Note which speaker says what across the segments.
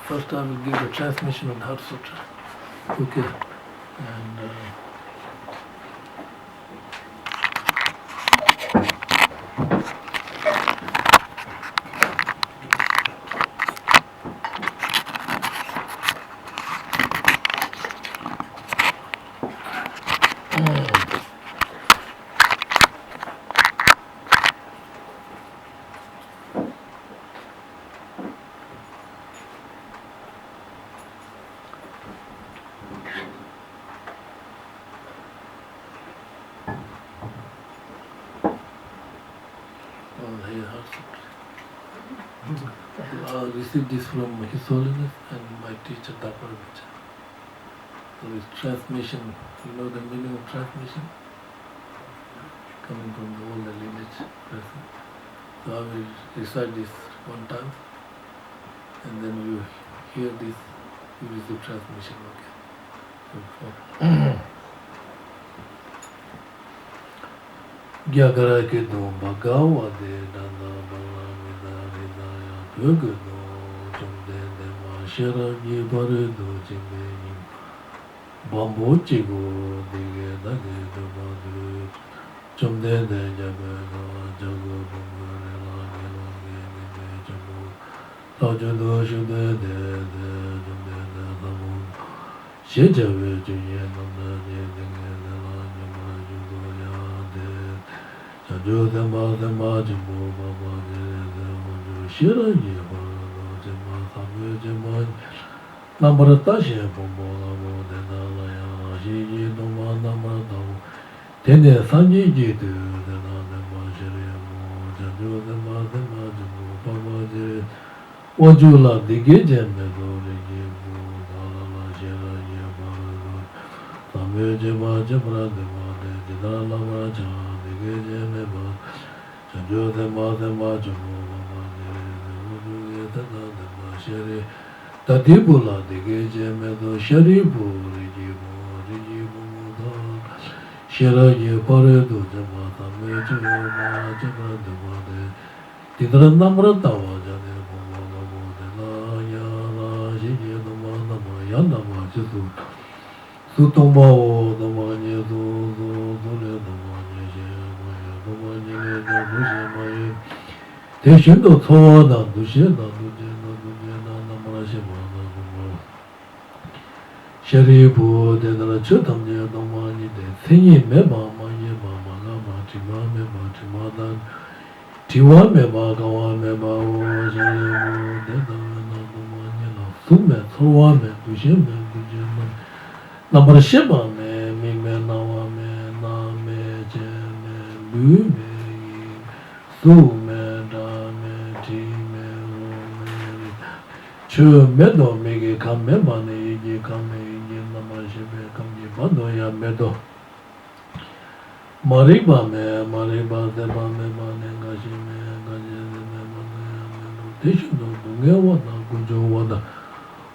Speaker 1: first I will give the transmission of the Heart Sutra. Okay. And I received this from His Holiness and my teacher, Dapper Vicha. So it's transmission, you know the meaning of transmission? Coming from the older lineage present. So I will recite this one time, and then you hear this, you receive transmission, okay? Gyagara Gedun Bhagawa de Dana Balamida Ridaya Bhagano Jumde Dema Sharagi Baredo Jimeni Bambo Chigo Dige Dage Dubadu Jumde de Jabega Jago Bumgarela Geloge Nime Jamu Tajudo Shude de Jumde de Samu Shejawe Juye Namda de Dinge de la Jama Jugo Ya de Sanjo Dema Dema Jimbo Baba de Demoju Shira Yeba Jema Samu Jema Namrata She Bumbo Labo de Nalaya Shiji Doma Namrata Tene Sanji Jitu de Nadema Shiremo Sanjo Dema Dema Jimbo Baba de Wajula Dige Jeme Dore Jibu Dalala Shira Yeba Samu Jema Jebra Dema de Jidala Raja Dige Jeme Ba Sanjo Dema Dema Jimbo Baba de Wajula Dema Dema Shiri Tadibula Dige Jeme Do Sharibu Rijibu Rijibu Muda Shira Yepare Do Jema Samu Jema Jebra Dema de Tidra Namrata Wajane Bumbo Labo de La Ya La Shiji Dama Nama Yanama Jisu Sutomba O Dama Nyesu Dole Dama Nyeshe Maya Dama Nyele Dama Shemaye Teshindo Tsowa Da Dushe Da Duje Da Duje Da Namara Shema Da Dama Sharibu De Dara Chutam Je Dama Nide Senyi Meba Ma Yeba Ma Gama Tima Meba Tima Dan Tiwa Meba Gawa Meba O Sharibu De Dara Na Dama Nyela Sume Tsowa Me Dushe Me Duje Ma Namara Shema Me Mi Me Nawa Me Na Me Je Me Lu Me Su Me Da Me Ti Me Ro Me Chu Me Do Me Ge Kam Me Ma Ne Iji Kam Me Iji Namara Shebe Kam Ji Ma Do Ya Me Do Mariba Me Mariba Deba Me Ma Ne Ga Shi Me Ga Je De Me Ma Ne Ya Me Do Teshu Do Dunge Wada Gunjo Wada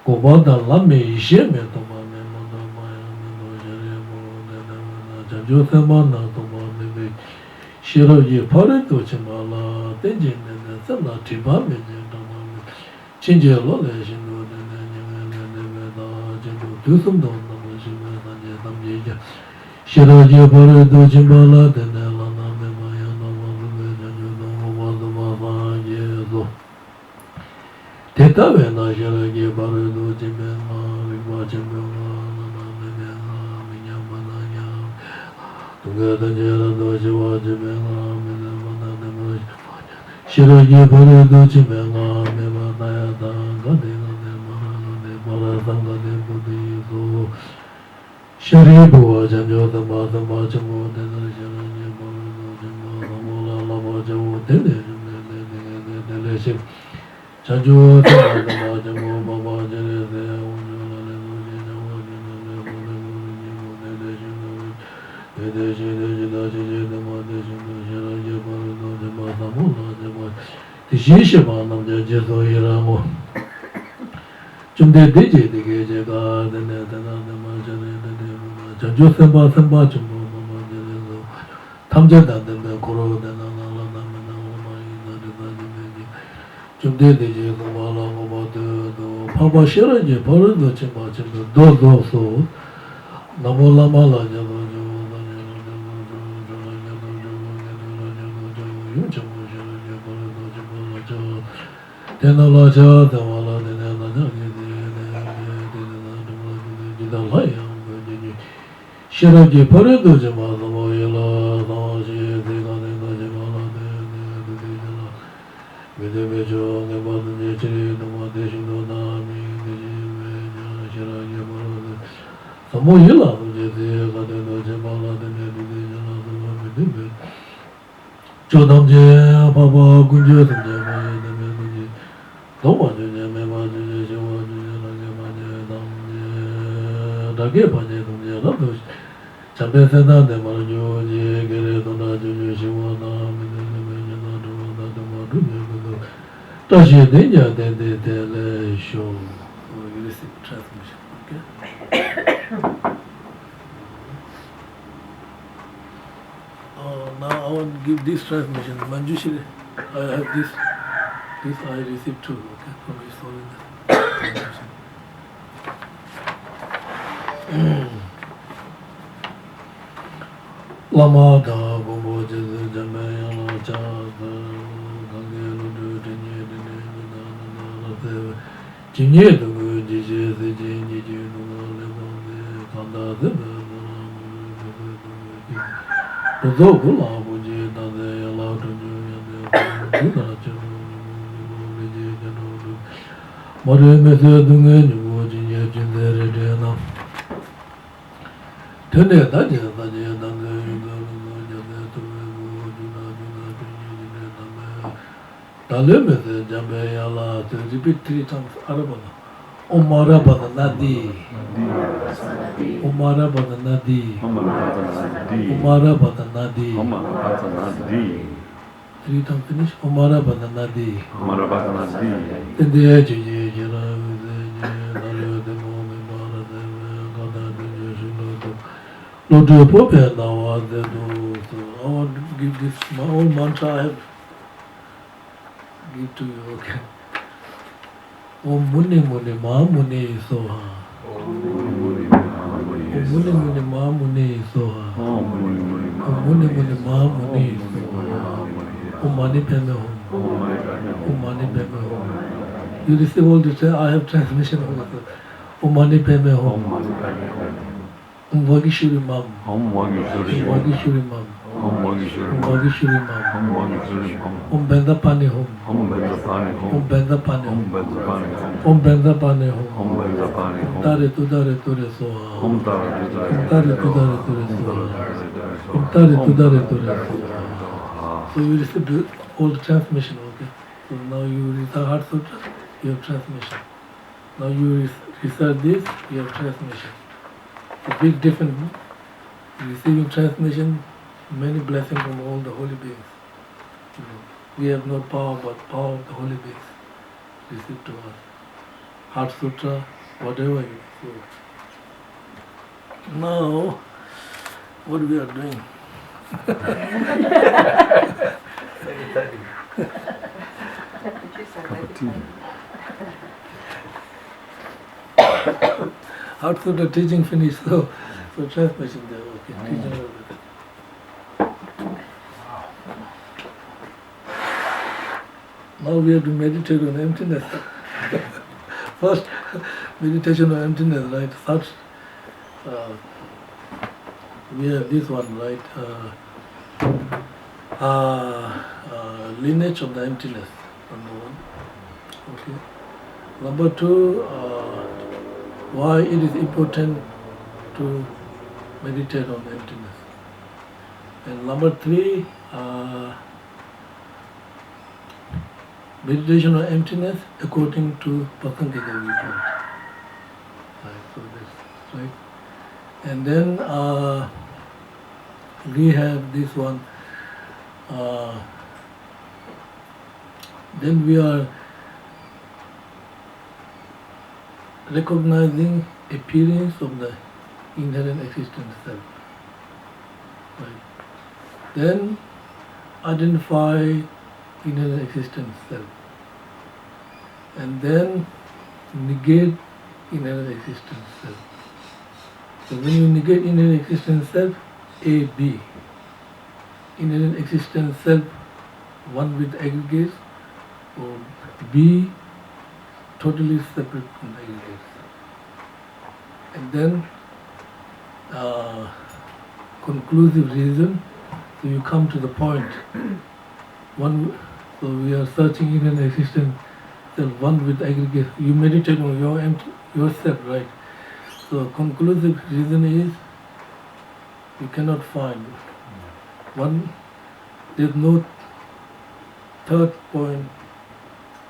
Speaker 1: Gobada La Me Ishe Me Do Ma Me Ma Do Ma Ya Me Do Shari Mo De De Me Na Janjo Sema Na Do Ma Me Be Shiro Ye Pare Do Chima La Tenje Ne Ne Sena Tiba Me Je Do Ma Me Chinje Lo Le Shin Do De Ne Nye Me Ne De Me Da Jindu Du Sum Do Na Ma Shi Me San Je Tam Je Je Shiro Ye Pare Do Chima La De Ne La Na Me Ma Ya Na Ma Lu Me Janjo Do Ma Do Ma Sa Ye Do Teta ve na shara ge baru do jime ma rikwa jime ma na na me me na me nya ma na nya tunga da jara do shiwa jime na me na ma na de ma shara ge baru do jime na me ma na ya da ga de na de ma na de ma la da ga de bu de do shari bu wa jan jo da ma jimo de na shara ge baru do jime na mo la la ma jo de de le shi Chanjo Tama Tama Jamo Baba Jere De Unjo Le Nuji Jamo Jino Le Bole Bole Jimo De De Shino De De Shi De Jida Shi Je Dama De Shino Shira Je Baru Do Jama Samu La Jama Tishi Shima Nam Je Je So Hiramo Chumde De Je De Ge Je Ga De Ne De Na De Ma Jere De De Muna Chanjo Semba Semba Jamo Baba Jere So Tam Je Da De Me Koro De Na Na La Na Me Na La Ma Yi Na De Na De Me Jumde de je do ma la go ba do Papa Shiraji, Parado Chimba Chimba, Do so, Namola Mala, Tenalaja, the Wala, the Shiraji, Parado Chimba, the Moyela, the Jamala, Videbejo, the Badan Yachiri, the Madeshino Nami, the Shiraya, Samoyela, the Gadeno Jamala, the Chodamje, Papa, Gunja, the Jama, Toma, the Jama, the Jama, the Gepa, the Rados, Chabetana, the Marjo, Geredona, Shiwana, Tashi Deja de show. You receive transmission, okay? Now I want to give this transmission. Manjushri, I have this. This I received too, okay, from his holiness. Lama da Gombo Jamaya Chas, Gangelo Jinye do Jiji, the Jinji, Kanda, the Zogula, Buji, they allowed to do Mother Method, Jinja, Jinja, Tene Daja, Talemeth, Jambayala, to repeat 3 times Arabana. Omara Badanadi, Omara Badanadi, Omara Badanadi, 3 times finish, Omara Badanadi, in the edge, no do a pope now, I want to give this my own mantra I have give to you, okay? Om Muni Muni Ma Muni Soha. Om Muni Muni Ma Muni Soha. Om Muni Muni Ma Muni Soha. Om Mani Padme Hum. Om Mani Padme Hum. You receive all this, I have transmission of it. Om Mani Padme Hum. Om Vagishuri Mam. Om Vagishuri Mam. Om Vagishuri Mam. Om Benda Pani Hum. Om Benda Pani Hum. Om Benda Pani Hum. Om Tare Tudare Ture Soha. Om Tare Tudare Ture Soha. Om Tare Tudare Ture Soha. So you receive all the transmission, okay? So now you read the Heart Sutra, you have transmission. Now you recite this, you have transmission. A big difference. Receiving transmission, many blessings from all the holy beings. We have no power but power of the holy beings received to us. Heart Sutra, whatever you do. Now, what we are doing? Heart Sutra teaching finished, so transmission there, okay. Teaching over there. Now we have to meditate on emptiness. First, meditation on emptiness, right? First, we have this one, right? Lineage of the emptiness, number 1. Okay. Number 2, why it is important to meditate on emptiness. And number 3, meditation on emptiness according to Patanjali viewpoint. Right, so that's right. And then we have this one. Then we are recognizing appearance of the inherent existence self. Right. Then identify inherent existence self. And then negate inherent existence self. So when you negate inherent existence self, A, B, inherent existence self, one with aggregates, or B, totally separate from the aggregates. And then conclusive reason, so you come to the point. One, so we are searching in an existence, self, one with aggregate. You meditate on yourself, right? So conclusive reason is you cannot find one. There's no third point,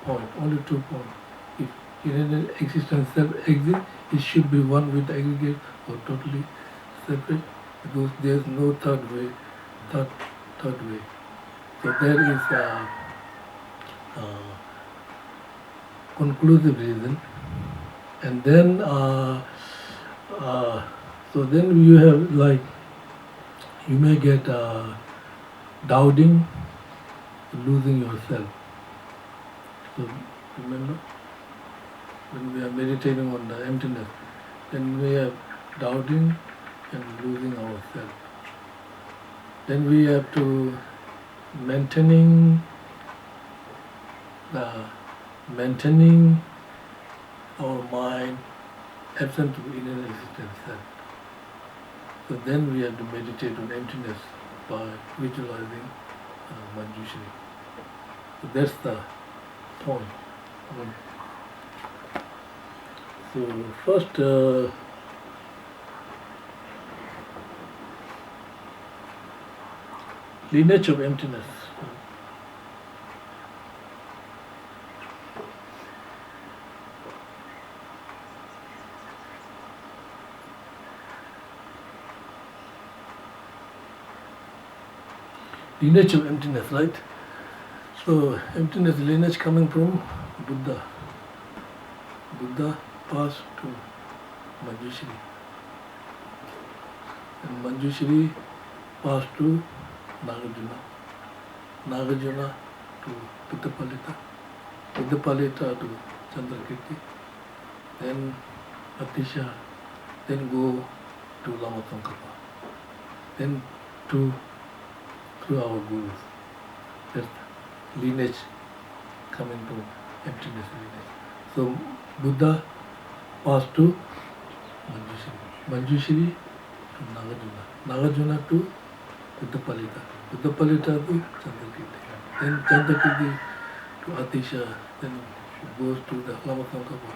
Speaker 1: only 2 points. If inherent existence self exists, it should be one with aggregate or totally separate, because there's no third way. So there is a conclusive reason, and then so then you have, like, you may get doubting, losing yourself. So remember, when we are meditating on the emptiness, then we have doubting and losing ourselves. Then we have to maintaining our mind absent of inner existence self. So then we have to meditate on emptiness by visualizing Manjushri. So that's the point. So first, lineage of emptiness. Lineage of emptiness, right? So emptiness lineage coming from Buddha. Buddha passed to Manjushri, and Manjushri passed to Nagarjuna. Nagarjuna to Buddhapalita. Buddhapalita to Chandrakirti. Then Atisha. Then go to Lama Tsongkhapa. Then through our gurus. That's lineage coming to emptiness lineage. So Buddha passed to Manjushri. Manjushri to Nagarjuna. Nagarjuna to Buddhapalita. Buddhapalita to Chandrakirti. Then Chandrakirti to Atisha. Then goes to the Lama Tsongkhapa.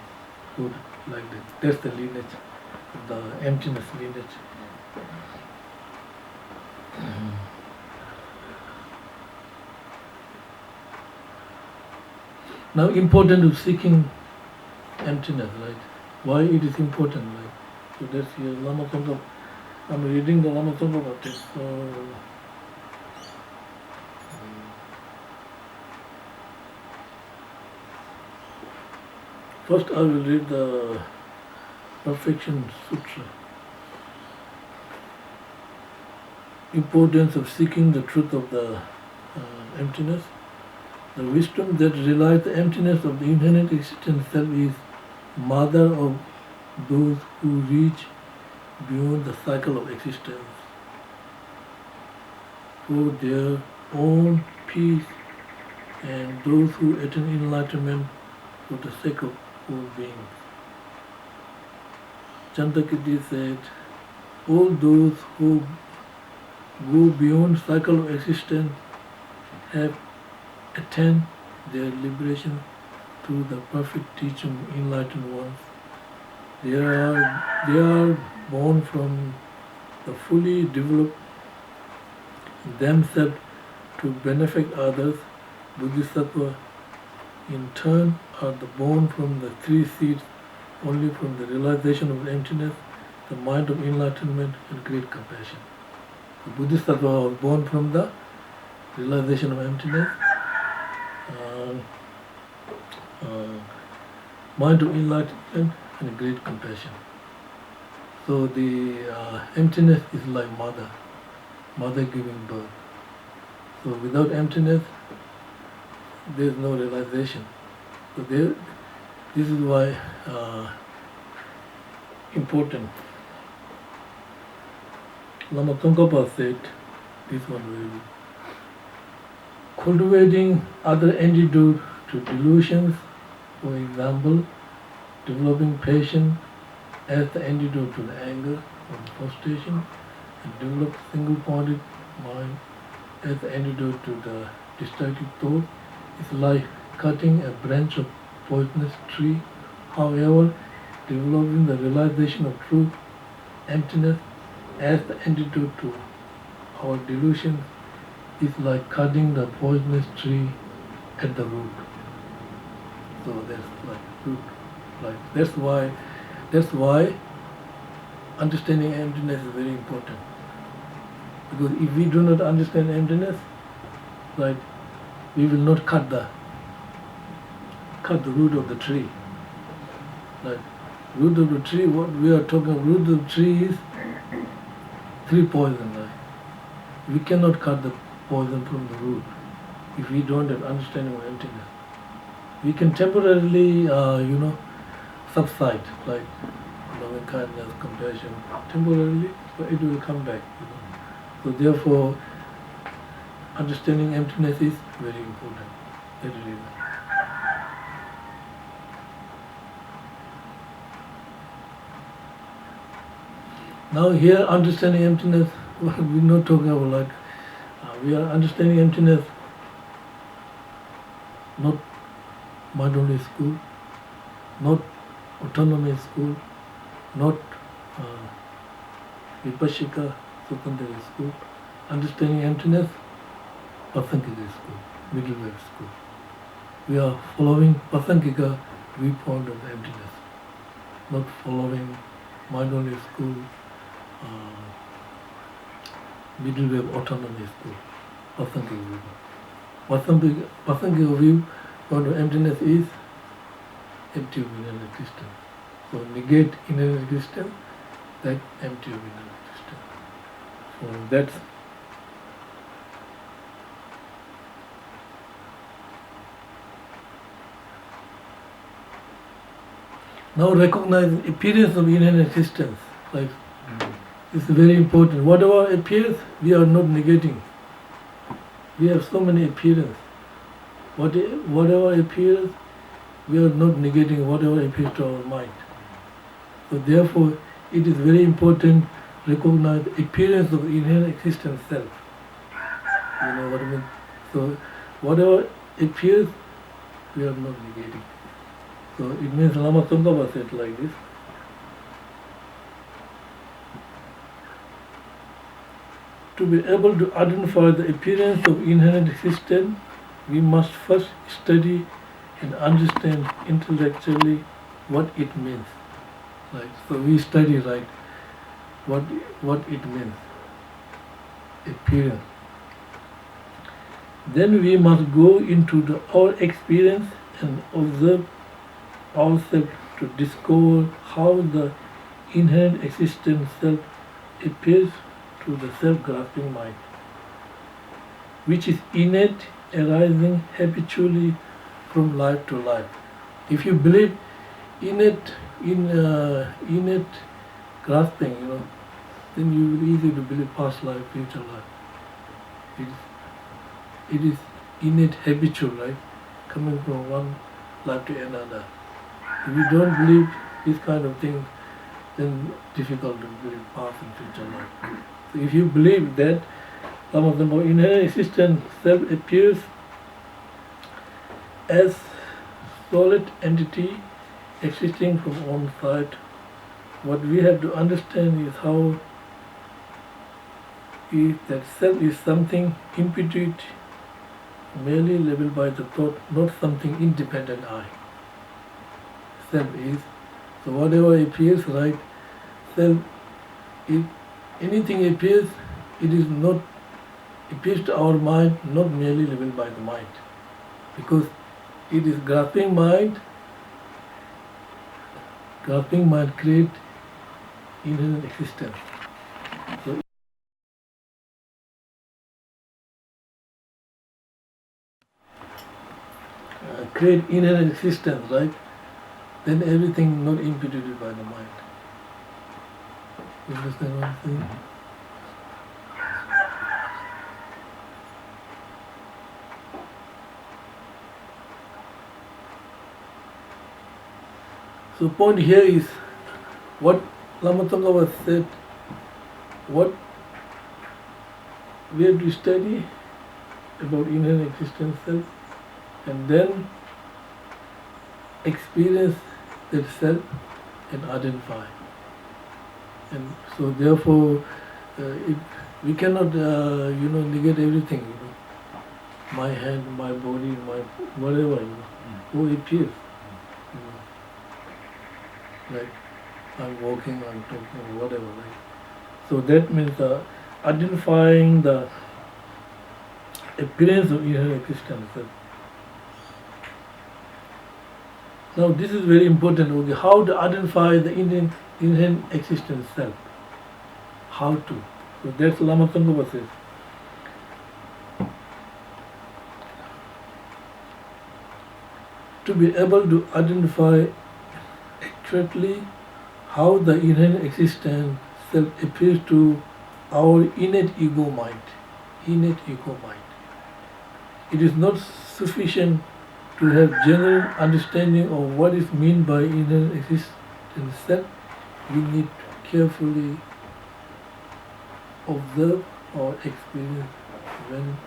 Speaker 1: Good, like that. That's the lineage, the emptiness lineage. Now, important of seeking emptiness, right? Why it is important, right? So that's here, Lama Tsongkhapa. I'm reading the Lama Tsongkhapa text. So, first I will read the Perfection Sutra. Importance of seeking the truth of the emptiness. The wisdom that realizes the emptiness of the inherent existence self is mother of those who reach beyond the cycle of existence for their own peace, and those who attain enlightenment for the sake of all beings. Chandrakirti said, all those who go beyond cycle of existence have attained their liberation through the perfect teaching of enlightened ones. They are born from the fully developed themselves to benefit others. Bodhisattva in turn are born from the three seeds, only from the realization of emptiness, the mind of enlightenment, and great compassion. The Bodhisattva was born from the realization of emptiness, mind of enlightenment, and great compassion. So the emptiness is like mother giving birth. So without emptiness, there is no realization. So this is why important. Lama Tsongkhapa said this one very good. Cultivating other antidote to delusions, for example, developing patience as the antidote to the anger or the frustration, and develop single-pointed mind as the antidote to the destructive thought is like cutting a branch of poisonous tree. However, developing the realization of truth, emptiness, as the antidote to our delusions is like cutting the poisonous tree at the root. So that's like root. Like that's why understanding emptiness is very important. Because if we do not understand emptiness, right, we will not cut the root of the tree. Like root of the tree, what we are talking root of the tree is three poison. Right? We cannot cut the poison from the root if we don't have understanding of emptiness. We can temporarily, subside, like loving kindness, compassion, temporarily, but it will come back. So therefore, understanding emptiness is very important. That is reason. Now here, understanding emptiness, we're not talking about like, we are understanding emptiness, not mind-only school, not autonomous school, not Vipashika secondary school. Understanding emptiness, Pasankika school, middle way school. We are following Pasankika viewpoint of emptiness, not following mind-only school, middle way autonomous school, Pasankika viewpoint. Pasankika viewpoint of emptiness is empty of inner existence. So negate inner existence, that empty of inner existence. So that's now recognize appearance of inner existence. Like it's very important. Whatever appears, we are not negating. We have so many appearances. Whatever appears, we are not negating whatever appears to our mind. So therefore, it is very important to recognize the appearance of inner existence self. You know what I mean? So whatever appears, we are not negating. So it means Lama Tsongkhapa said like this. To be able to identify the appearance of inherent existence, we must first study and understand intellectually what it means. Right? So we study right what it means. Appearance. Then we must go into our experience and observe ourselves to discover how the inherent existence self appears to the self-grasping mind, which is innate, arising habitually from life to life. If you believe innate grasping, then you will easy to believe past life, future life. It is innate habitual, right? Coming from one life to another. If you don't believe this kind of thing, then difficult to believe past and future life. So if you believe that some of the more inherent existence self appears as solid entity existing from on side, what we have to understand is how that self is something imputed, merely labeled by the thought, not something independent I. Self is, so whatever appears, right, self, if anything appears, it is not, appears to our mind, not merely labeled by the mind. Because it is grasping mind create inherent existence. So create inherent existence, right? then everything not imputed by the mind. You understand what I'm saying? So point here is what Lama Tsongkhapa said, what we have to study about inherent existence self and then experience that self and identify. And so therefore we cannot negate everything, my hand, my body, my whatever, who appears. Like I'm walking, I'm talking, whatever. Right? So that means identifying the appearance of inherent existence. Now this is very important. Okay, how to identify the inherent existence self? How to? So that's Lama Tsongkhapa says. To be able to identify accurately how the inherent existence self appears to our innate ego mind. Innate ego mind. It is not sufficient to have general understanding of what is meant by inherent existence self. We need to carefully observe or experience when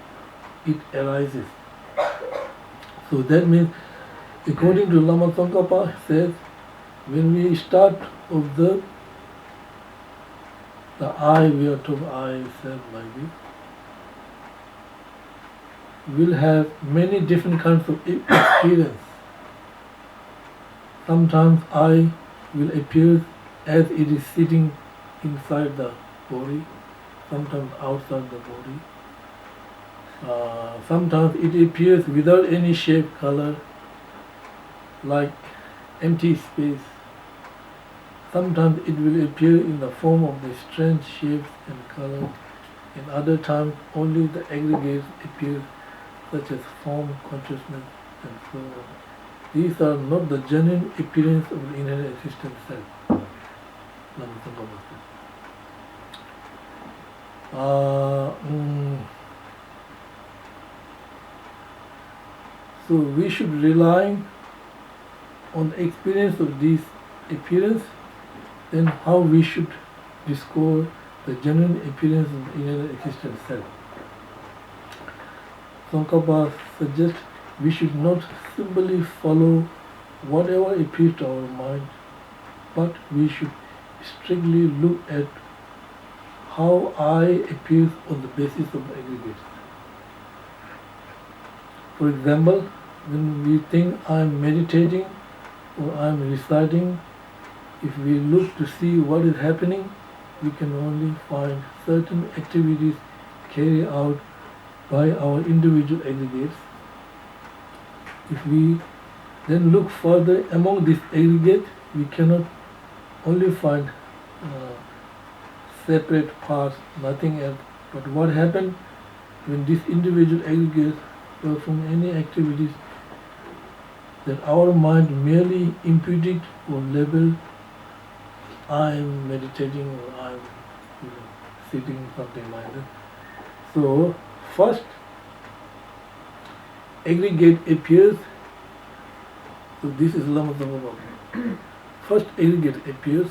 Speaker 1: it arises. So that means, according to Lama Tsongkhapa says, when we start observe the I, we are told I self like this, will have many different kinds of experience. Sometimes I will appear as it is sitting inside the body, sometimes outside the body. Sometimes it appears without any shape, color, like empty space. Sometimes it will appear in the form of the strange shapes and colors. In other times, only the aggregates appear, such as form, consciousness, and so on. These are not the genuine appearance of the inherent existence self. So we should rely on the experience of these appearance, then how we should discover the genuine appearance of the inherent existence self. Tsongkhapa suggests we should not simply follow whatever appears to our mind, but we should strictly look at how I appears on the basis of the aggregates. For example, when we think I am meditating or I am reciting, if we look to see what is happening, we can only find certain activities carried out by our individual aggregates. If we then look further among these aggregates, we cannot only find separate parts, nothing else. But what happens when these individual aggregates perform any activities that our mind merely imputed or labeled, I am meditating or I am sitting, something like that. So first aggregate appears. So this is Lama Tsongkhapa. First aggregate appears.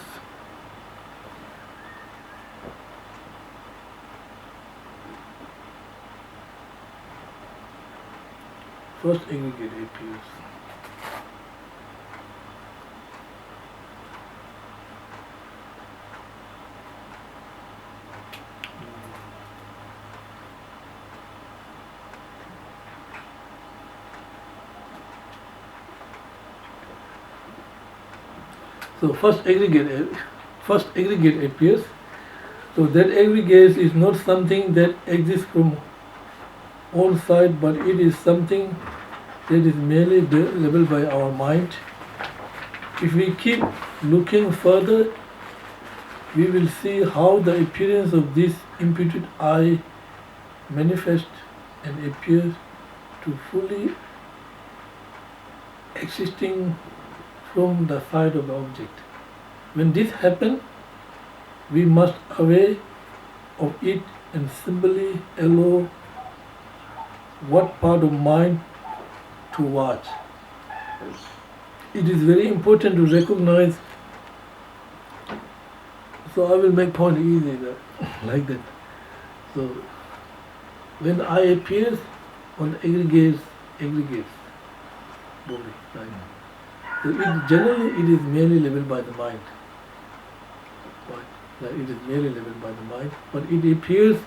Speaker 1: First aggregate appears. So first aggregate appears. So that aggregate is not something that exists from on side, but it is something that is merely labeled by our mind. If we keep looking further, we will see how the appearance of this imputed I manifests and appears to fully existing from the side of the object. When this happens, we must aware of it and simply allow what part of mind to watch. It is very important to recognize. So I will make point easy like that. So when I appears on aggregates body, right? So generally it is merely leveled by the mind. Right? Like it is merely leveled by the mind, but it appears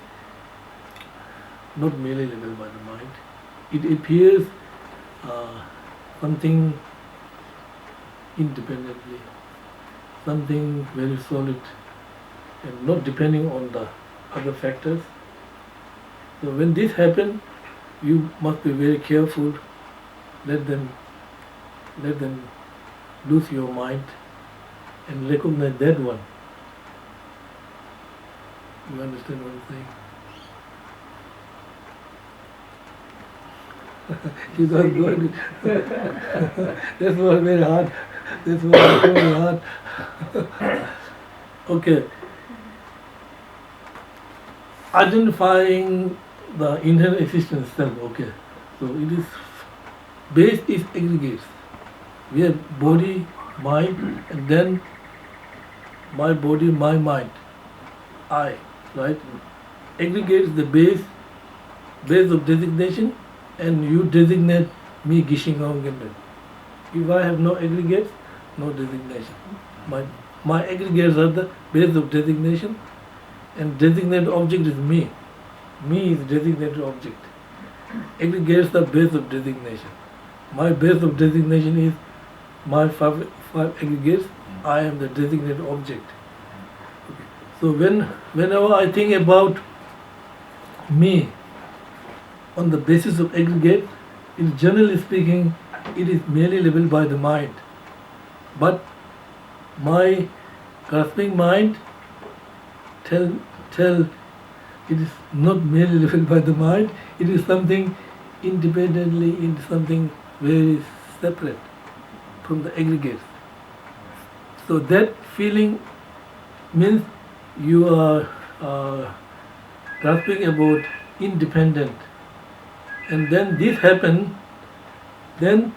Speaker 1: not merely leveled by the mind. It appears something independently, something very solid, and not depending on the other factors. So when this happens, you must be very careful. Let them lose your mind and recognize that one. You understand what I'm saying? You got good. That's was very hard. This was very hard. Okay. Identifying the inherent existence self. Okay. So it is base is aggregates. We have body, mind, and then my body, my mind, I, right? Aggregates the base of designation, and you designate me Geshe, Ngawang, Gedun. If I have no aggregates, no designation. My aggregates are the base of designation, and designated object is me. Me is designated object. Aggregates the base of designation. My base of designation is my five aggregates. I am the designated object. Okay. So whenever I think about me on the basis of aggregate, generally speaking, it is merely leveled by the mind. But my grasping mind tell it is not merely leveled by the mind. It is something independently, into something very separate from the aggregates. So that feeling means you are grasping about independent. And then this happen, then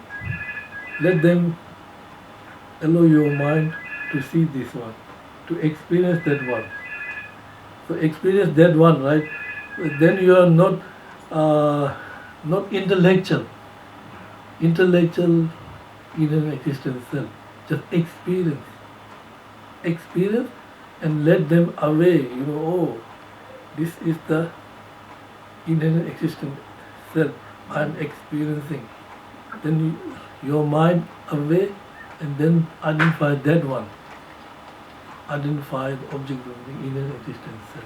Speaker 1: let them allow your mind to see this one, to experience that one. So experience that one, right? Then you are not intellectual inner existence self. Just experience, and let them away. Oh, this is the inner existence self I am experiencing. Then your mind away, and then identify that one. Identify the object of the inner existence self.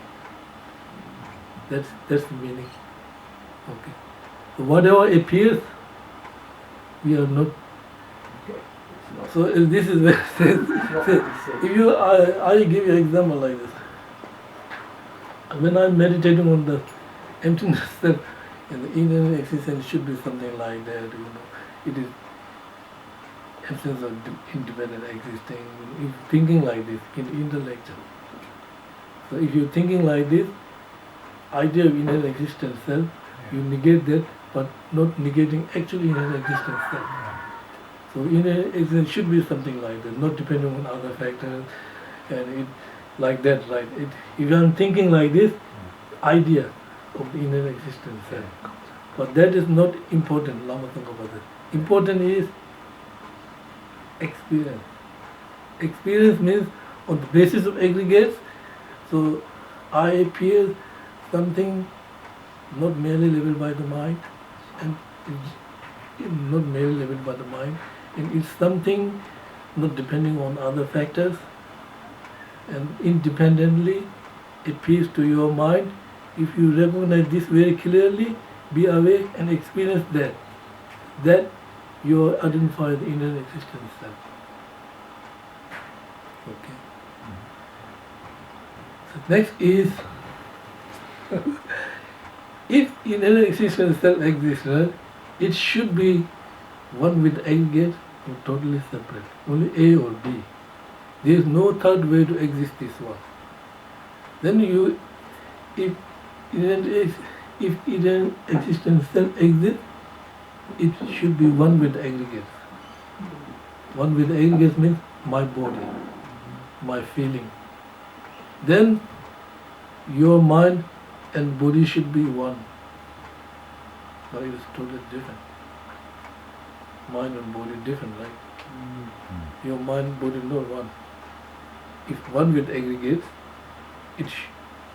Speaker 1: That's the meaning. Okay. So whatever appears, we are not. So this is where if I give you an example like this. When I'm meditating on the emptiness self, and the inner existence should be something like that. It is absence of independent existing. If thinking like this in intellectual. So if you're thinking like this, idea of inner existence self, you negate that, but not negating actually inner existence self. So inner existence should be something like that, not depending on other factors, and it like that, right? If I'm thinking like this, idea of the inner existence self. But that is not important, Lama Sangha. Important is experience. Experience means on the basis of aggregates, so I appear something not merely leveled by the mind, and not merely leveled by the mind, and it's something not depending on other factors, and independently appears to your mind. If you recognize this very clearly, be aware and experience that you identify the inner existence self. Okay. So next is if inner existence self exists, it should be one with aggregate, or totally separate. Only A or B. There is no third way to exist this one. Then you, if Indian existence self exists, it should be one with the aggregates. One with the aggregates means my body, my feeling. Then your mind and body should be one. But it is totally different. Mind and body different, right? Your mind, body not one. If one with aggregates,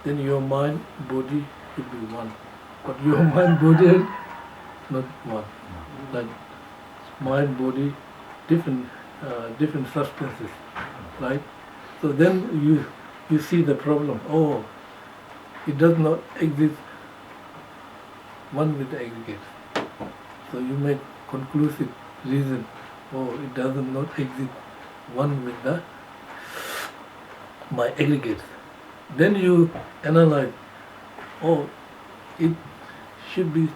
Speaker 1: then your mind, body should be one. But your mind, body is not one. Like mind, body, different substances, right? So then you see the problem. Oh, it does not exist one with the aggregates. So you make conclusive reason. Oh, it does not exist one with the my aggregates. Then you analyze. Oh, it should be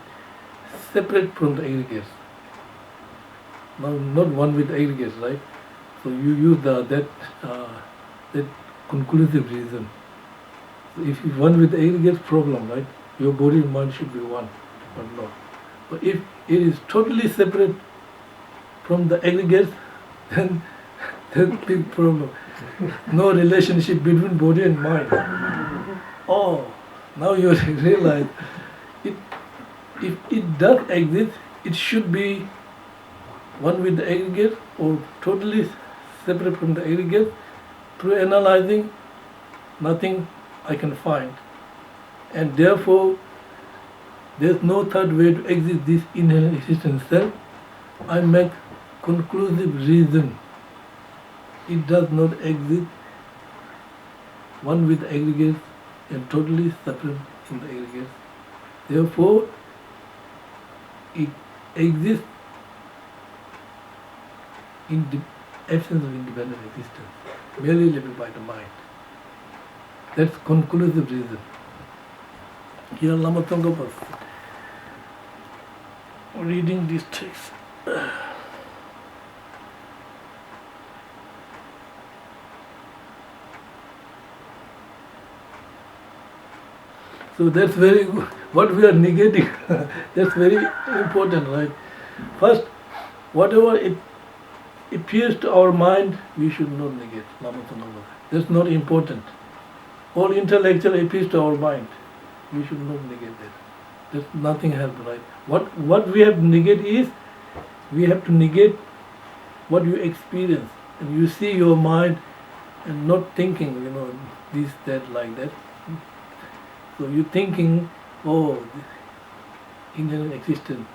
Speaker 1: separate from the aggregates. Now, not one with aggregates, right? So you use that conclusive reason. So if one with aggregates problem, right? Your body and mind should be one, but not. But if it is totally separate from the aggregates, then that's big problem. No relationship between body and mind. Oh, now you realize if it does exist, it should be one with the aggregate or totally separate from the aggregate. Through analyzing, nothing I can find. And therefore, there's no third way to exist this inherent existence self. I make conclusive reason. It does not exist one with the aggregates and totally separate from the aggregates. Therefore, it exists in the absence of independent existence, merely living by the mind. That's conclusive reason. Here Lama Tsongkhapa was reading this text. So that's very good. What we are negating, that's very important, right? First, whatever it appears to our mind, we should not negate. That's not important. All intellectual appears to our mind, we should not negate that. That's nothing helps, right? What we have to negate is, we have to negate what you experience. And you see your mind and not thinking, this, that, like that. So you're thinking, oh, inherent existence.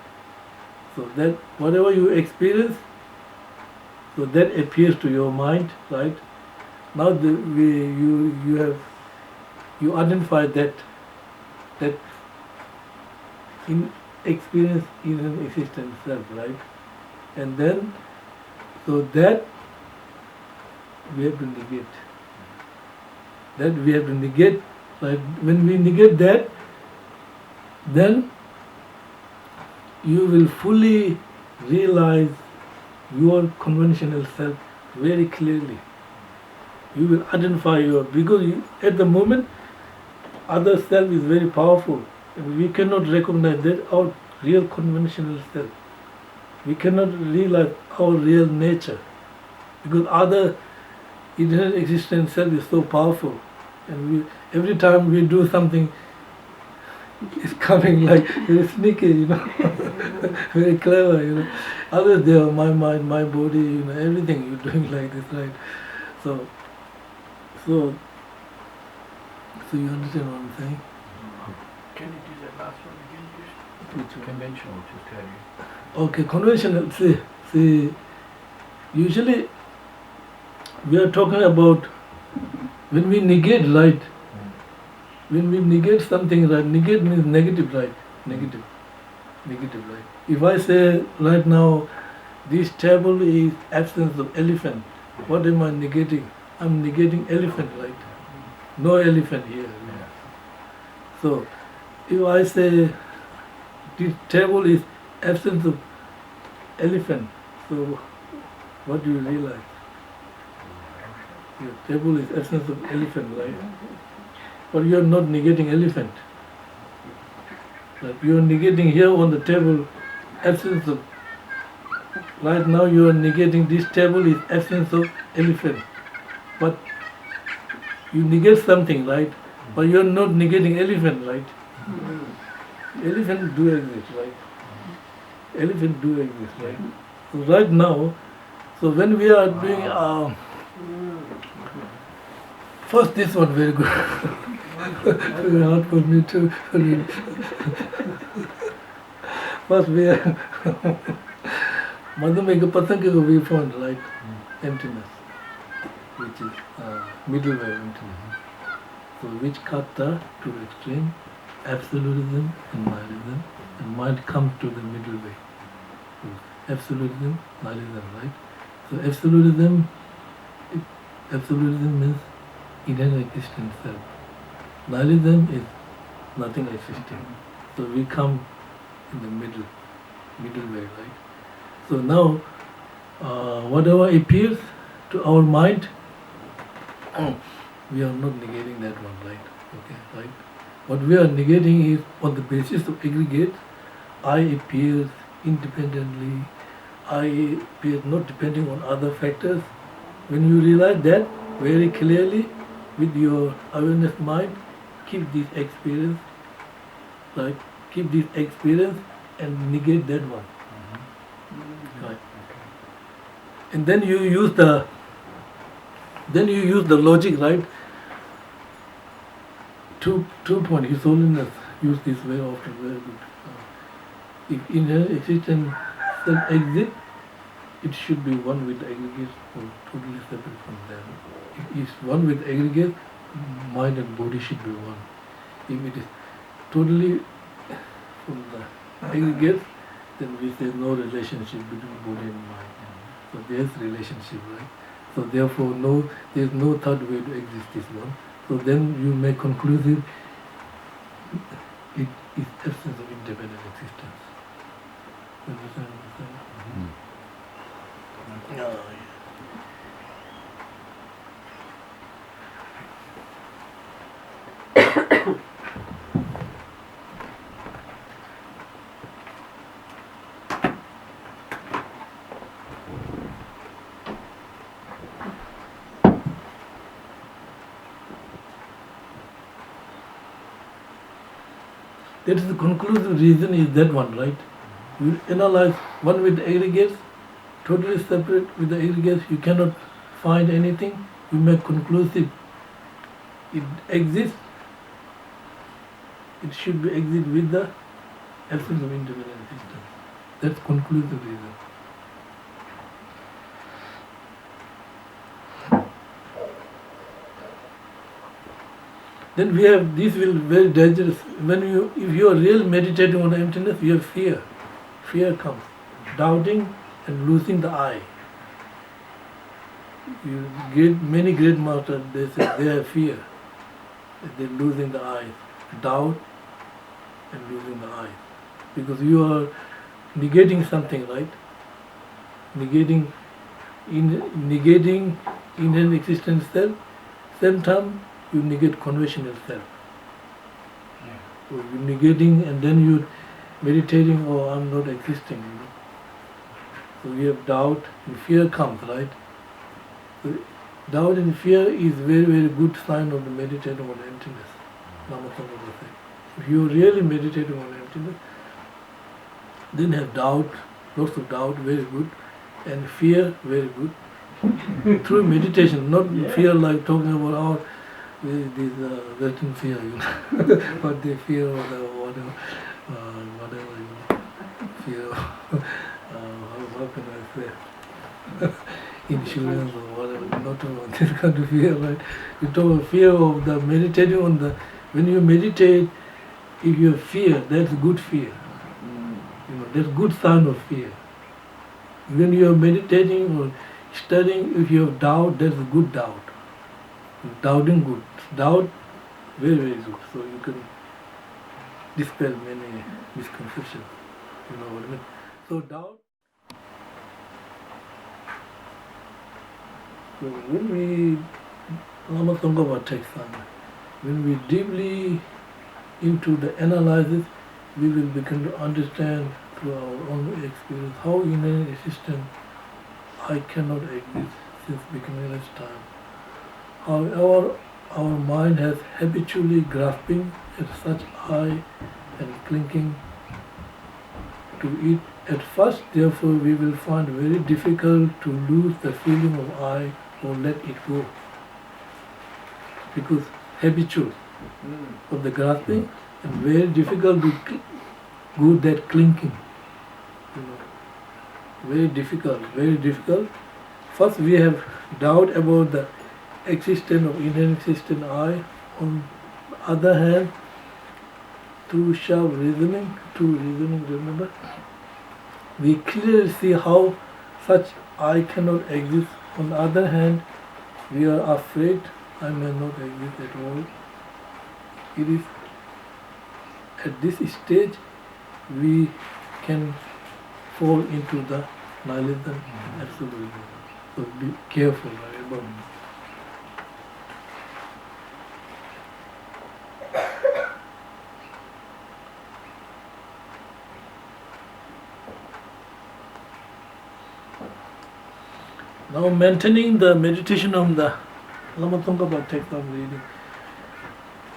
Speaker 1: So that whatever you experience, so that appears to your mind, right? Now you identify that in experience inherent existence self, right? And then so that we have to negate. That we have to negate. Right? When we negate that, then you will fully realize your conventional self very clearly. You will identify because at the moment, other self is very powerful, and we cannot recognize that our real conventional self. We cannot realize our real nature, because other inherent existence self is so powerful. And every time we do something, it's coming like very sneaky, very clever, Others they are my mind, my body, everything you're doing like this, right? So you understand what I'm saying?
Speaker 2: Can you do that last one again, just?
Speaker 1: Which one?
Speaker 2: Conventional, just how you...
Speaker 1: Okay, conventional. See, usually we are talking about when we negate, right? When we negate something, right? Negate means negative, right? Negative, right? If I say right now, this table is absence of elephant, what am I negating? I'm negating elephant, right? No elephant here.
Speaker 2: Yeah.
Speaker 1: So, if I say this table is absence of elephant, so What do you realize? Your table is essence of elephant, right? But you are not negating elephant. Like you are negating here on the table essence of. Right now you are negating this table is essence of elephant. But you negate something, right? But you are not negating elephant, right? Elephant do exist, right? Elephant do exist, right? So right now, so when we are doing, first this one very good. Very hard for me to. First we are. Madhumika Pasanka we found, right? Emptiness, which is middle way of emptiness. So which cut the two extreme, absolutism and nihilism, and mind come to the middle way. So absolutism, nihilism, right? So absolutism means inherent existence self. Nihilism is nothing existing. So we come in the middle way, right? So now, whatever appears to our mind, we are not negating that one, right? Okay, right? What we are negating is on the basis of aggregate, I appears independently, I appears not depending on other factors. When you realize that very clearly with your awareness mind, keep this experience, right? Keep this experience and negate that one. Right. And then you use the logic, right? Two point. His Holiness used this way often, very good. If inherent existence self exist, it should be one with the aggregate or totally separate from them. If it is one with aggregate, mind and body should be one. If it is totally from the aggregate, then we say no relationship between body and mind. So there's relationship, right? So therefore there's no third way to exist this one. So then you make conclusive it is absence of independent existence. Understand what I'm saying? Yeah. That is the conclusive reason is that one, right? You analyze one with aggregates, totally separate with the aggregates, you cannot find anything, you make conclusive. It exists, it should be exist with the absence of independent existence. That's conclusive reason. Then we have, this will be very dangerous. If you are really meditating on emptiness, you have fear. Fear comes. Doubting and losing the I. Many great masters, they say they have fear. They're losing the I. Doubt and losing the I. Because you are negating something, right? Negating inherent existence self. Same time, you negate conventional self. So you're negating and then you're meditating, oh, I'm not existing. You know? So we have doubt and fear comes, right? So doubt and fear is very, very good sign of the meditating on emptiness. If you're really meditating on emptiness, then have doubt, lots of doubt, very good, and fear, very good. Through meditation, not fear like talking about our these Western fear, you know, what they fear or whatever, you know, fear. How can I say? Insurance or whatever. Not about this kind of fear, right? You talk about fear of the meditating on the. When you meditate, if you have fear, that's good fear. You know, that's good sign of fear. When you are meditating or studying, if you have doubt, that's a good doubt. Doubting good. Doubt, very, very good. So you can dispel many misconceptions. You know what I mean? So doubt. So when we, Lama Tsongkhapa takes on, when we deeply into the analysis, we will begin to understand through our own experience how in an existence I cannot exist since beginning of time. However, our mind has habitually grasping at such I and clinging to it. At first, therefore, we will find very difficult to lose the feeling of I or let it go. Because habitual of the grasping and very difficult to go that clinging. You know, very difficult, very difficult. First, we have doubt about the existence of inherent existent I. On the other hand, through sharp reasoning, remember, we clearly see how such I cannot exist. On the other hand, we are afraid I may not exist at all. It is at this stage we can fall into the nihilism and absolutism. So be careful about it. Now maintaining the meditation on the Lama Tsongkhapa text I'm reading.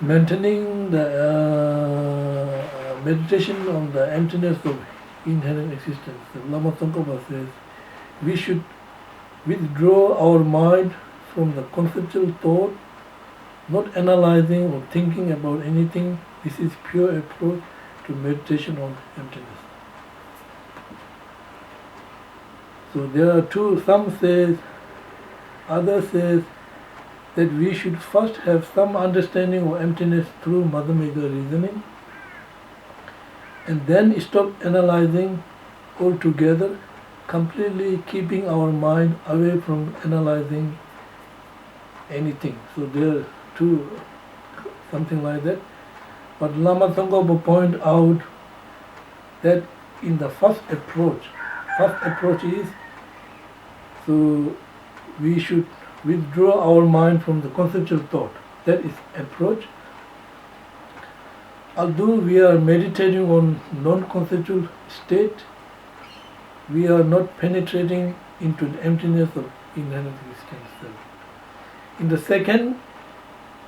Speaker 1: Maintaining the meditation on the emptiness of inherent existence. The Lama Tsongkhapa says we should withdraw our mind from the conceptual thought, not analyzing or thinking about anything. This is pure approach to meditation on emptiness. So there are two, some says, others says that we should first have some understanding of emptiness through Madhyamika reasoning and then stop analyzing altogether, completely keeping our mind away from analyzing anything. So there are two, something like that. But Lama Tsongkhapa point out that in the first approach is, so we should withdraw our mind from the conceptual thought. That is approach. Although we are meditating on non-conceptual state, we are not penetrating into the emptiness of inherent existence. In the second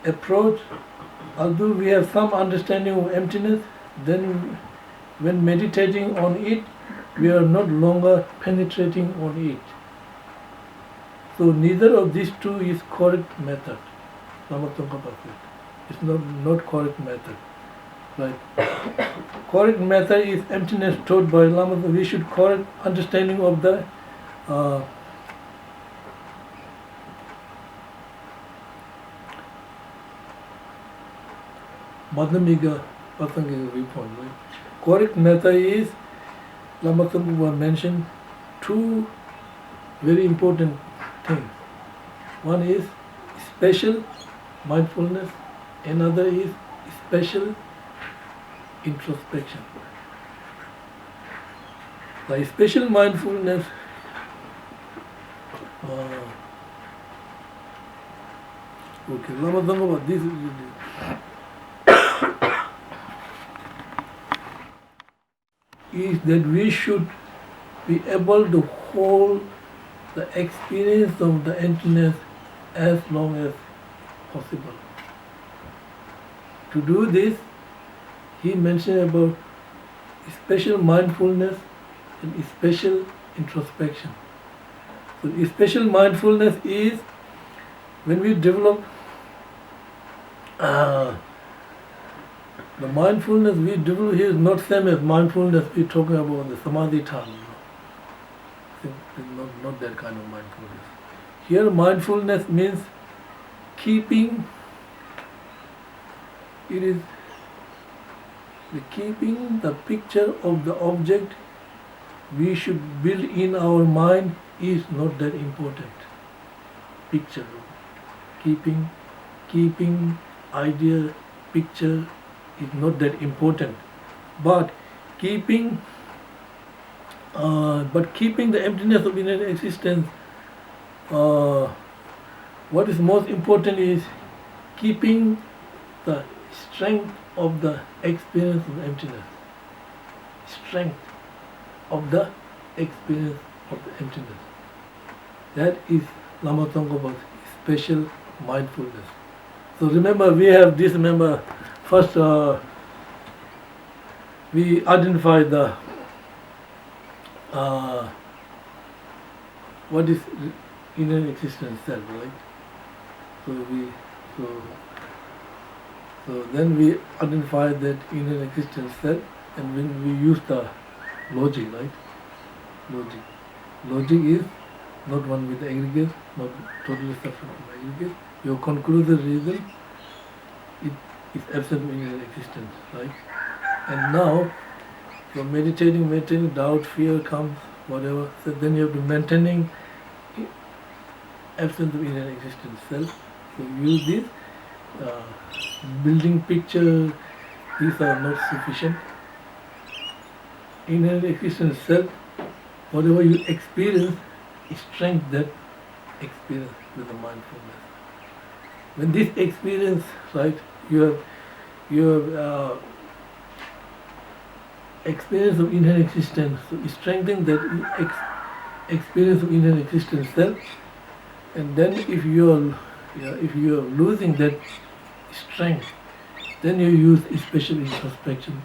Speaker 1: approach, although we have some understanding of emptiness, then when meditating on it, we are not longer penetrating on it. So neither of these two is correct method. Lama Tsongkhapa said. It's not correct method. Right. Correct method is emptiness taught by Lama. We should correct understanding of the Madhyamika Pasangika viewpoint. Right? Correct method is Lama Tsongkhapa mentioned two very important things. One is special mindfulness, another is special introspection. By special mindfulness, okay, Lama Tsongkhapa, this is that we should be able to hold the experience of the emptiness as long as possible. To do this, he mentioned about special mindfulness and special introspection. So special mindfulness is when we develop the mindfulness we develop here is not same as mindfulness we're talking about the samadhi time. Not that kind of mindfulness. Here mindfulness means keeping, it is keeping the picture of the object we should build in our mind is not that important. Picture, keeping idea, picture is not that important. But keeping the emptiness of inner existence What is most important is keeping the strength of the experience of emptiness. Strength of the experience of the emptiness. That is Lama Tsongkhapa's special mindfulness. So remember, we have this. Remember, first we identify the what is inner existence self, right? So then we identify that inner existence self, and when we use the logic, right? Logic is not one with the aggregate, not totally separate from aggregate. Your conclusive reason, it is absent of inner existence, right? And now, from meditating, doubt, fear comes, whatever. So then you have to maintaining absence of inner existence self. So use this. Building picture, these are not sufficient. Inner existence self, whatever you experience, strengthen that experience with the mindfulness. When this experience, right, you have experience of inner existence, so strengthen that experience of inner existence self, and then if you are losing that strength, then you use special introspection,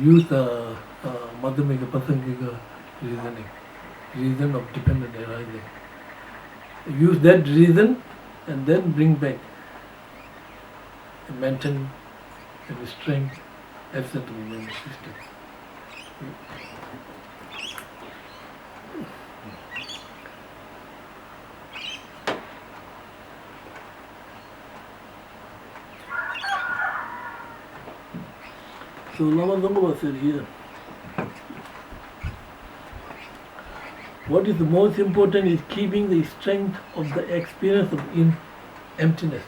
Speaker 1: use the Madhyamika Pasangika reason of dependent arising. Use that reason and then bring back and maintain the strength absent of inner existence. So Lama Tsongkhapa said here, what is the most important is keeping the strength of the experience of emptiness.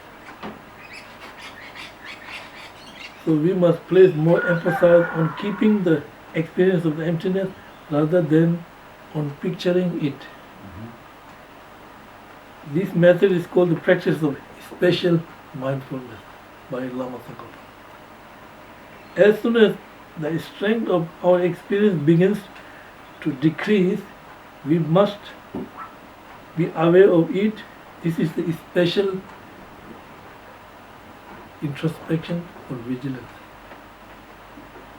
Speaker 1: So we must place more emphasis on keeping the experience of the emptiness rather than on picturing it. This method is called the practice of special mindfulness by Lama Tsongkhapa. As soon as the strength of our experience begins to decrease, we must be aware of it. This is the special introspection or vigilance.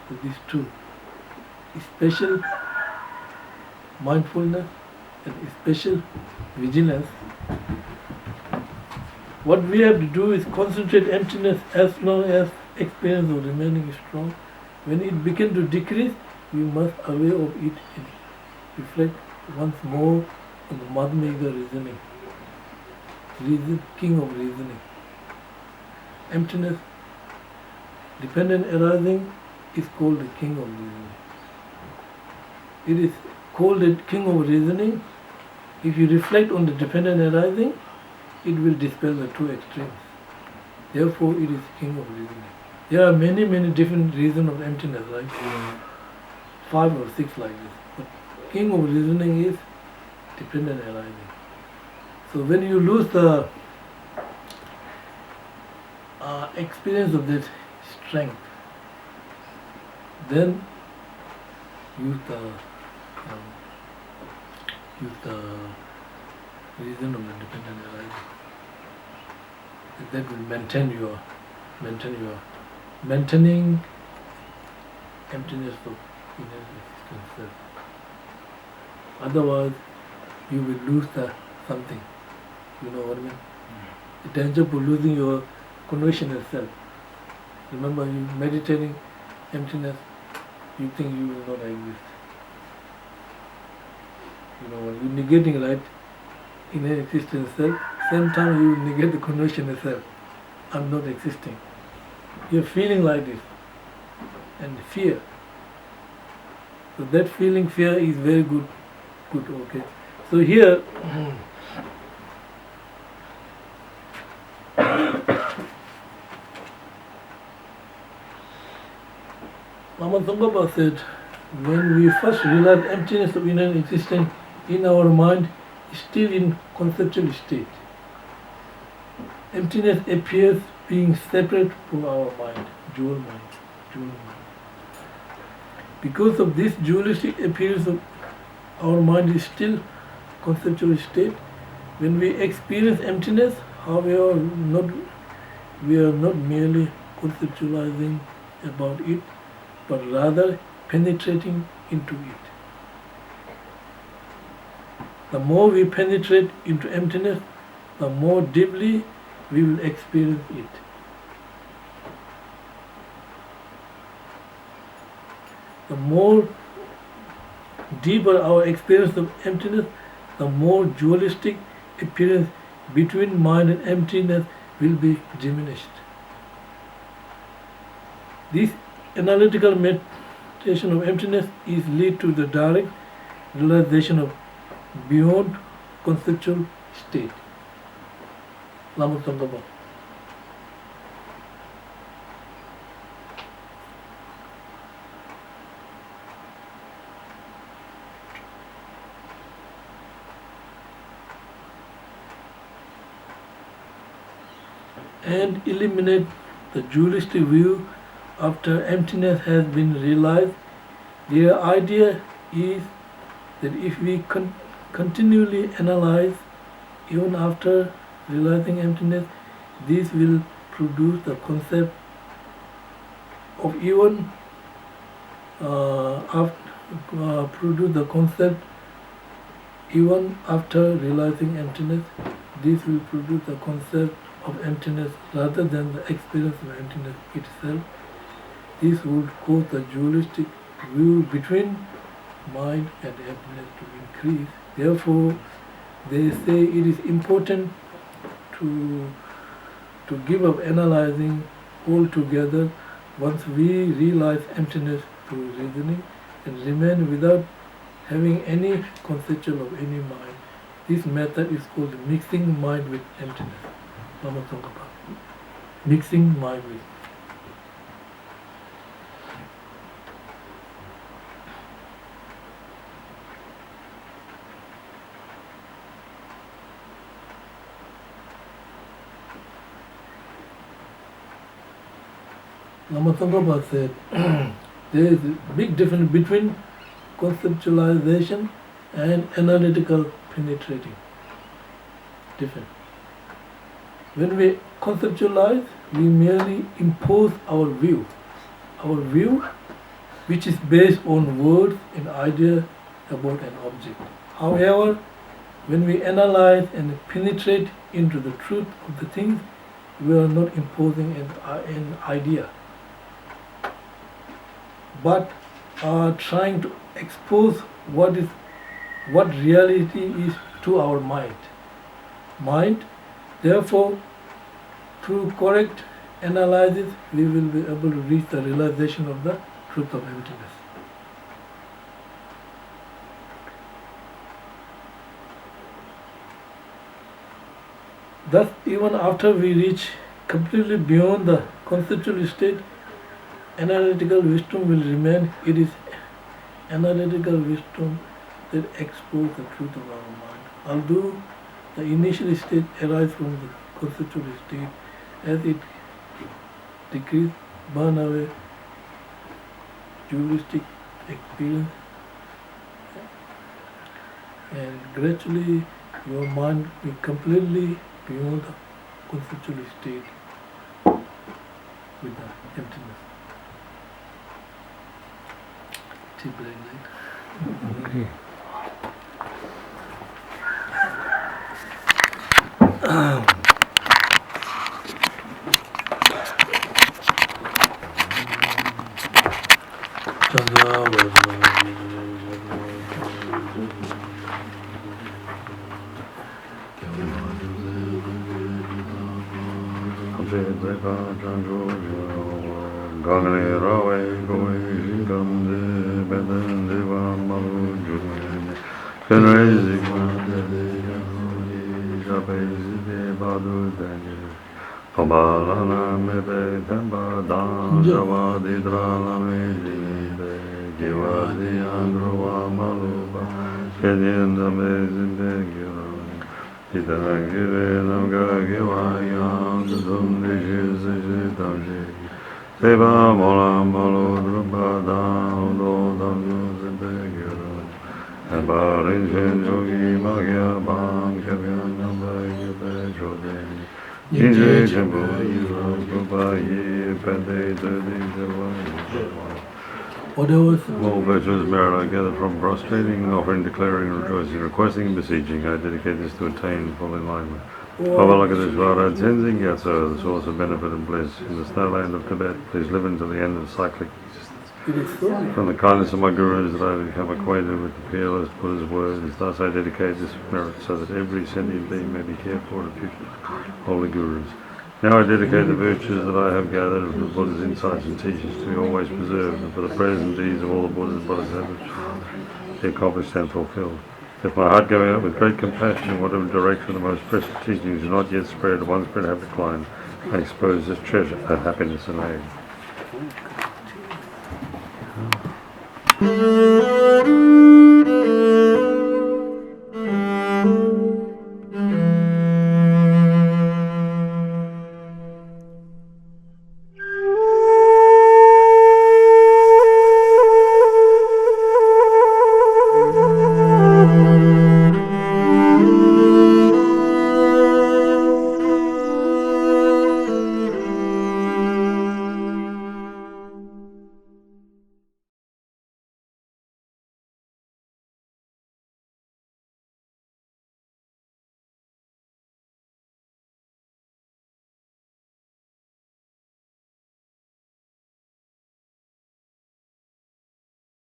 Speaker 1: So these two, special mindfulness and special vigilance. What we have to do is concentrate emptiness as long as experience of remaining strong. When it begins to decrease, we must aware of it and reflect once more on the Madhyamika reasoning. King of reasoning. Emptiness, dependent arising, is called the king of reasoning. It is called the king of reasoning. If you reflect on the dependent arising, it will dispel the two extremes. Therefore, it is king of reasoning. There are many different reasons of emptiness, right? 5 or 6 like this. But king of reasoning is dependent arising. So when you lose the experience of that strength, then use the reason of the dependent arising. That will maintaining emptiness of inner existence. Otherwise, you will lose the something. You know what I mean? The danger of losing your conventional self. Remember, you meditating emptiness, you think you will not exist. You know, when you're negating, right, inner existence self, same time you negate the conventional self. I'm not existing. You're feeling like this. And fear. So that feeling, fear, is very good, okay. So here, Lama Tsongkhapa said, when we first realize emptiness of inner existence in our mind, still in conceptual state. emptiness appears being separate from our mind, dual mind, dual mind. Because of this dualistic appearance of our mind is still conceptual state. When we experience emptiness, however, we are not merely conceptualizing about it, but rather penetrating into it. The more we penetrate into emptiness, the more deeply we will experience it. The more deeper our experience of emptiness, the more dualistic appearance between mind and emptiness will be diminished. This analytical meditation of emptiness is lead to the direct realization of beyond conceptual state. Lama Tsongkhapa. And eliminate the dualistic view after emptiness has been realized. Their idea is that if we continually analyze even after realizing emptiness, this will produce the concept of even produce the concept even after realizing emptiness. This will produce the concept of emptiness rather than the experience of emptiness itself. This would cause the dualistic view between mind and emptiness to increase. Therefore, they say it is important to give up analyzing altogether once we realize emptiness through reasoning and remain without having any conceptual of any mind. This method is called mixing mind with emptiness. Lama Tsongkhapa. Mixing mind with. Lama Tsongkhapa said there is a big difference between conceptualization and analytical penetrating. Different. When we conceptualize, we merely impose our view, which is based on words and ideas about an object. However, when we analyze and penetrate into the truth of the things, we are not imposing an idea, but are trying to expose what reality is to our mind. Therefore, through correct analysis, we will be able to reach the realization of the truth of emptiness. Thus, even after we reach completely beyond the conceptual state, analytical wisdom will remain. It is analytical wisdom that exposes the truth of our mind. Although the initial state arises from the conceptual state, as it decreases, burn away dualistic experience, and gradually your mind will completely beyond the conceptual state with the emptiness. Tea break, right?
Speaker 3: Okay. Chitarang Giri Namga Gewang Gedun Geshe Tamshi Seba Mola Molo Drupa Dam Do Dam Yu Zipe Gedun Eba Rinchen Jogi Magya Bang Kebyan Namba Yupe Choden Jinje Chenpo Yiro Drupa Yi Pente Todi Zewa Yupe.
Speaker 1: What else?
Speaker 3: All virtuous merit I gather from prostrating, offering, declaring, rejoicing, requesting, beseeching. I dedicate this to attain full enlightenment. Avalokiteshvara, Tenzing Gyatso, the source of benefit and bliss. In the snow land of Tibet, please live until the end of cyclic existence. From the kindness of my gurus that I have become acquainted with the peerless Buddha's words, thus I dedicate this merit so that every sentient being may be cared for in future holy gurus. Now I dedicate the virtues that I have gathered from the Buddha's insights and teachings to be always preserved, and for the prayers and deeds of all the Buddhas and Bodhisattvas, be accomplished and fulfilled. If my heart going out with great compassion in whatever direction the most precious teachings do not yet spread, one spread have declined, I expose this treasure of happiness and aid.